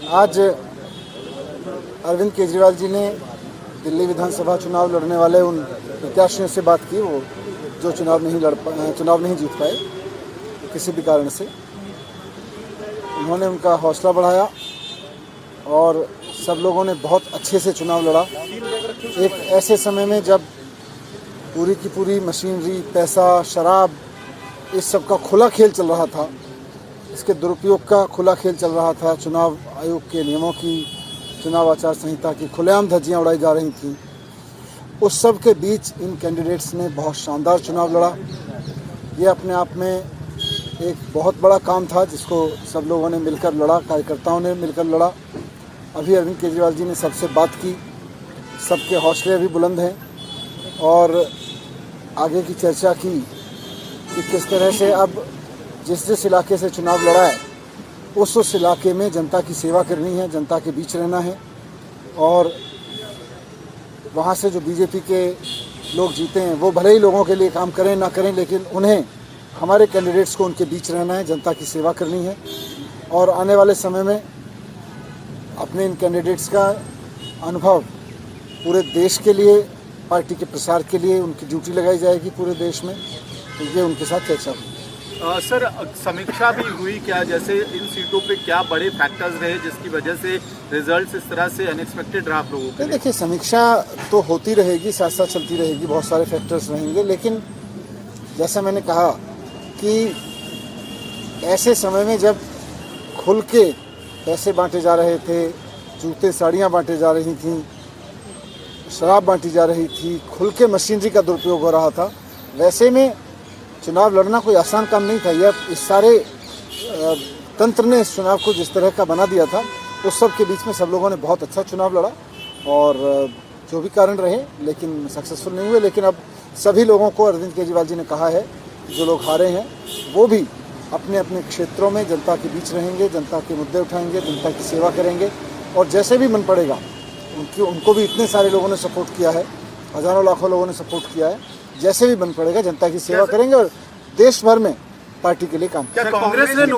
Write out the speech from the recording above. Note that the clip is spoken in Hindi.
आज अरविंद केजरीवाल जी ने दिल्ली विधानसभा चुनाव लड़ने वाले उन प्रत्याशियों से बात की, वो जो चुनाव नहीं जीत पाए किसी भी कारण से। उन्होंने उनका हौसला बढ़ाया और सब लोगों ने बहुत अच्छे से चुनाव लड़ा। एक ऐसे समय में जब पूरी की पूरी मशीनरी, पैसा, शराब, इस सब का खुला खेल चल रहा था, इसके दुरुपयोग का खुला खेल चल रहा था, चुनाव आयोग के नियमों की, चुनाव आचार संहिता की खुलेआम धज्जियां उड़ाई जा रही थी। उस सब के बीच इन कैंडिडेट्स ने बहुत शानदार चुनाव लड़ा। ये अपने आप में एक बहुत बड़ा काम था जिसको सब लोगों ने मिलकर लड़ा, कार्यकर्ताओं ने मिलकर लड़ा। अभी अरविंद केजरीवाल जी ने सबसे बात की, सबके हौसले भी बुलंद हैं और आगे की चर्चा की कि किस तरह से अब जिस इलाके से चुनाव लड़ा है उस इलाके में जनता की सेवा करनी है, जनता के बीच रहना है और वहाँ से जो बीजेपी के लोग जीते हैं वो भले ही लोगों के लिए काम करें ना करें, लेकिन उन्हें, हमारे कैंडिडेट्स को उनके बीच रहना है, जनता की सेवा करनी है। और आने वाले समय में अपने इन कैंडिडेट्स का अनुभव पूरे देश के लिए, पार्टी के प्रसार के लिए उनकी ड्यूटी लगाई जाएगी पूरे देश में, तो ये उनके साथ चर्चा हुई। सर, समीक्षा भी हुई क्या, जैसे इन सीटों पे क्या बड़े फैक्टर्स रहे जिसकी वजह से रिजल्ट्स इस तरह से अनएक्सपेक्टेड रहा आप लोगों के लिए? देखिए, समीक्षा तो होती रहेगी, साथ साथ चलती रहेगी, बहुत सारे फैक्टर्स रहेंगे, लेकिन जैसा मैंने कहा कि ऐसे समय में जब खुल के पैसे बांटे जा रहे थे, जूते साड़ियाँ बांटे जा रही थी, शराब बांटी जा रही थी, खुल के मशीनरी का दुरुपयोग हो रहा था, वैसे में चुनाव लड़ना कोई आसान काम नहीं था। यह इस सारे तंत्र ने इस चुनाव को जिस तरह का बना दिया था, उस सब के बीच में सब लोगों ने बहुत अच्छा चुनाव लड़ा और जो भी कारण रहे लेकिन सक्सेसफुल नहीं हुए। लेकिन अब सभी लोगों को अरविंद केजरीवाल जी ने कहा है कि जो लोग हारे हैं वो भी अपने अपने क्षेत्रों में जनता के बीच रहेंगे, जनता के मुद्दे उठाएंगे, जनता की सेवा करेंगे और जैसे भी मन पड़ेगा, उनको भी इतने सारे लोगों ने सपोर्ट किया है, हजारों लाखों लोगों ने सपोर्ट किया है, जैसे भी बन पड़ेगा जनता की सेवा करेंगे और देश भर में पार्टी के लिए काम। क्या कांग्रेस ने